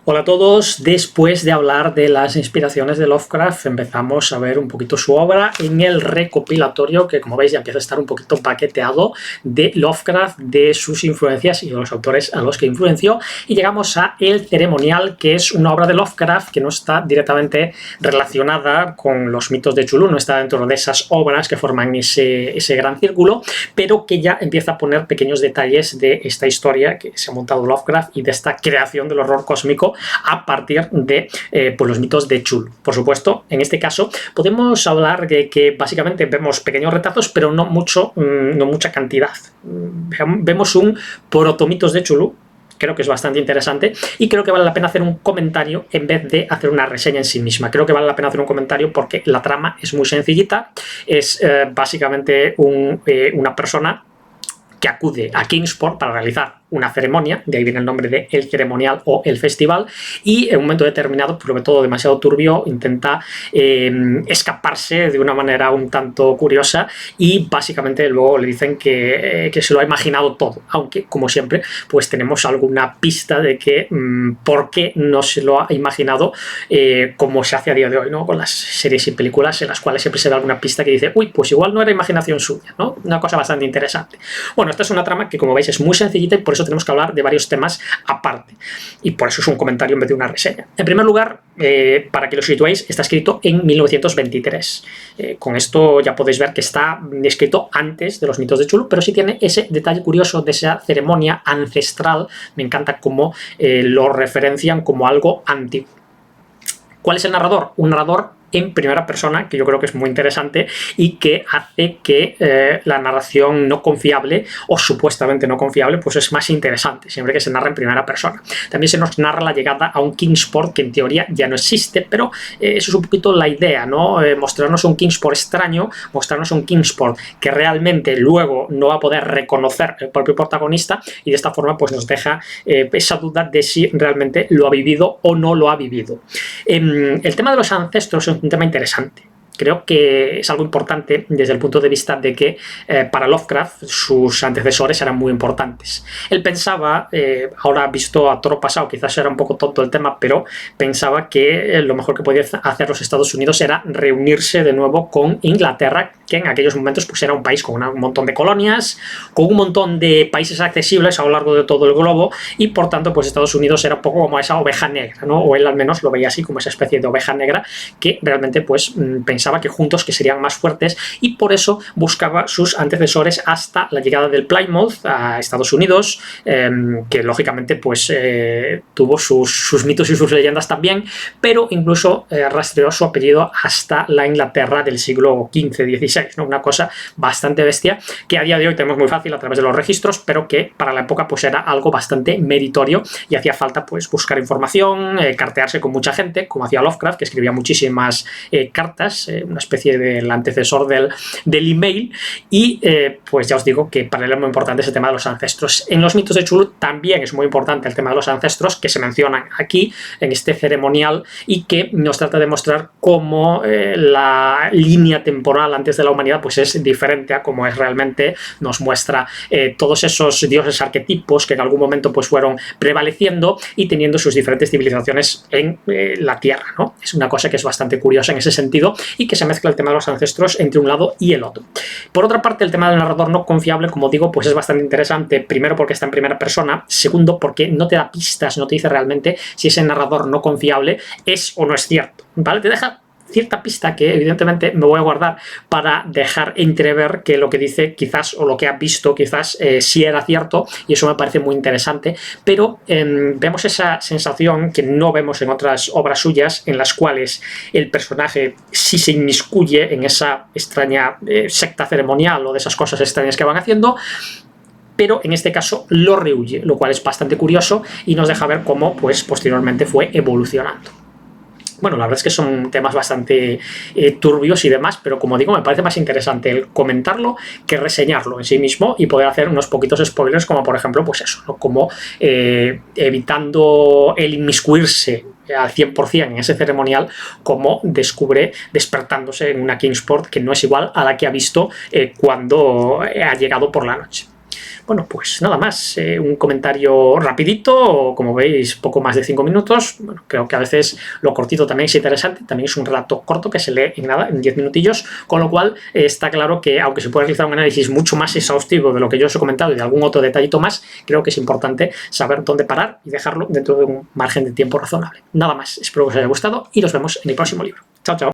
Hola a todos, después de hablar de las inspiraciones de Lovecraft empezamos a ver un poquito su obra en el recopilatorio que, como veis, ya empieza a estar un poquito paqueteado de Lovecraft, de sus influencias y de los autores a los que influenció, y llegamos a El Ceremonial, que es una obra de Lovecraft que no está directamente relacionada con los mitos de Cthulhu, no está dentro de esas obras que forman ese gran círculo, pero que ya empieza a poner pequeños detalles de esta historia que se ha montado Lovecraft y de esta creación del horror cósmico a partir de pues los mitos de Cthulhu. Por supuesto, en este caso podemos hablar de que básicamente vemos pequeños retazos, pero no mucha cantidad. Vemos un protomitos de Cthulhu. Creo que es bastante interesante y creo que vale la pena hacer un comentario en vez de hacer una reseña en sí misma. Creo que vale la pena hacer un comentario porque la trama es muy sencillita. Es básicamente una persona que acude a Kingsport para realizar una ceremonia, de ahí viene el nombre de El Ceremonial o El Festival, y en un momento determinado, sobre todo demasiado turbio, intenta escaparse de una manera un tanto curiosa y básicamente luego le dicen que se lo ha imaginado todo, aunque como siempre pues tenemos alguna pista de que por qué no se lo ha imaginado como se hace a día de hoy, ¿no? Con las series y películas en las cuales siempre se da alguna pista que dice, uy, pues igual no era imaginación suya, ¿no? Una cosa bastante interesante. Bueno, esta es una trama que, como veis, es muy sencillita y por eso tenemos que hablar de varios temas aparte. Y por eso es un comentario en vez de una reseña. En primer lugar, para que lo situéis, está escrito en 1923. Con esto ya podéis ver que está escrito antes de los mitos de Cthulhu, pero sí tiene ese detalle curioso de esa ceremonia ancestral. Me encanta cómo lo referencian como algo antiguo. ¿Cuál es el narrador? Un narrador en primera persona, que yo creo que es muy interesante y que hace que la narración no confiable o supuestamente no confiable pues es más interesante, siempre que se narra en primera persona. También se nos narra la llegada a un Kingsport que en teoría ya no existe, pero eso es un poquito la idea, ¿no? Mostrarnos un Kingsport extraño, mostrarnos un Kingsport que realmente luego no va a poder reconocer el propio protagonista y de esta forma pues nos deja esa duda de si realmente lo ha vivido o no lo ha vivido. El tema de los ancestros es un tema interesante. Creo que es algo importante desde el punto de vista de que para Lovecraft sus antecesores eran muy importantes. Él pensaba, ahora visto a toro pasado, quizás era un poco tonto el tema, pero pensaba que lo mejor que podía hacer los Estados Unidos era reunirse de nuevo con Inglaterra, que en aquellos momentos pues era un país con un montón de colonias, con un montón de países accesibles a lo largo de todo el globo y por tanto pues Estados Unidos era un poco como esa oveja negra, ¿no? O él al menos lo veía así, como esa especie de oveja negra que realmente pues pensaba que juntos que serían más fuertes y por eso buscaba sus antecesores hasta la llegada del Plymouth a Estados Unidos, que lógicamente pues tuvo sus mitos y sus leyendas también, pero incluso rastreó su apellido hasta la Inglaterra del siglo XV-XVI, ¿no? Una cosa bastante bestia que a día de hoy tenemos muy fácil a través de los registros, pero que para la época pues era algo bastante meritorio y hacía falta pues buscar información, cartearse con mucha gente, como hacía Lovecraft, que escribía muchísimas cartas, una especie del antecesor del email y pues ya os digo que para él es muy importante ese tema de los ancestros. En los mitos de Cthulhu también es muy importante el tema de los ancestros que se mencionan aquí en este ceremonial y que nos trata de mostrar cómo la línea temporal antes de la humanidad pues es diferente a cómo es realmente, nos muestra todos esos dioses arquetipos que en algún momento pues fueron prevaleciendo y teniendo sus diferentes civilizaciones en la Tierra, ¿no? Es una cosa que es bastante curiosa en ese sentido y que se mezcla el tema de los ancestros entre un lado y el otro. Por otra parte, el tema del narrador no confiable, como digo, pues es bastante interesante, primero porque está en primera persona, segundo porque no te da pistas, no te dice realmente si ese narrador no confiable es o no es cierto, ¿vale? Te deja cierta pista que evidentemente me voy a guardar para dejar entrever que lo que dice quizás o lo que ha visto quizás sí era cierto y eso me parece muy interesante, pero vemos esa sensación que no vemos en otras obras suyas en las cuales el personaje sí se inmiscuye en esa extraña secta ceremonial o de esas cosas extrañas que van haciendo, pero en este caso lo rehuye, lo cual es bastante curioso y nos deja ver cómo pues posteriormente fue evolucionando. Bueno, la verdad es que son temas bastante turbios y demás, pero como digo, me parece más interesante el comentarlo que reseñarlo en sí mismo y poder hacer unos poquitos spoilers, como por ejemplo, pues eso, ¿no? Como evitando el inmiscuirse al 100% en ese ceremonial, como descubre despertándose en una Kingsport que no es igual a la que ha visto cuando ha llegado por la noche. Bueno, pues nada más, un comentario rapidito, como veis, poco más de 5 minutos. Bueno, creo que a veces lo cortito también es interesante, también es un relato corto que se lee en nada, en 10 minutillos, con lo cual está claro que, aunque se pueda realizar un análisis mucho más exhaustivo de lo que yo os he comentado y de algún otro detallito más, creo que es importante saber dónde parar y dejarlo dentro de un margen de tiempo razonable. Nada más, espero que os haya gustado y nos vemos en el próximo libro. Chao, chao.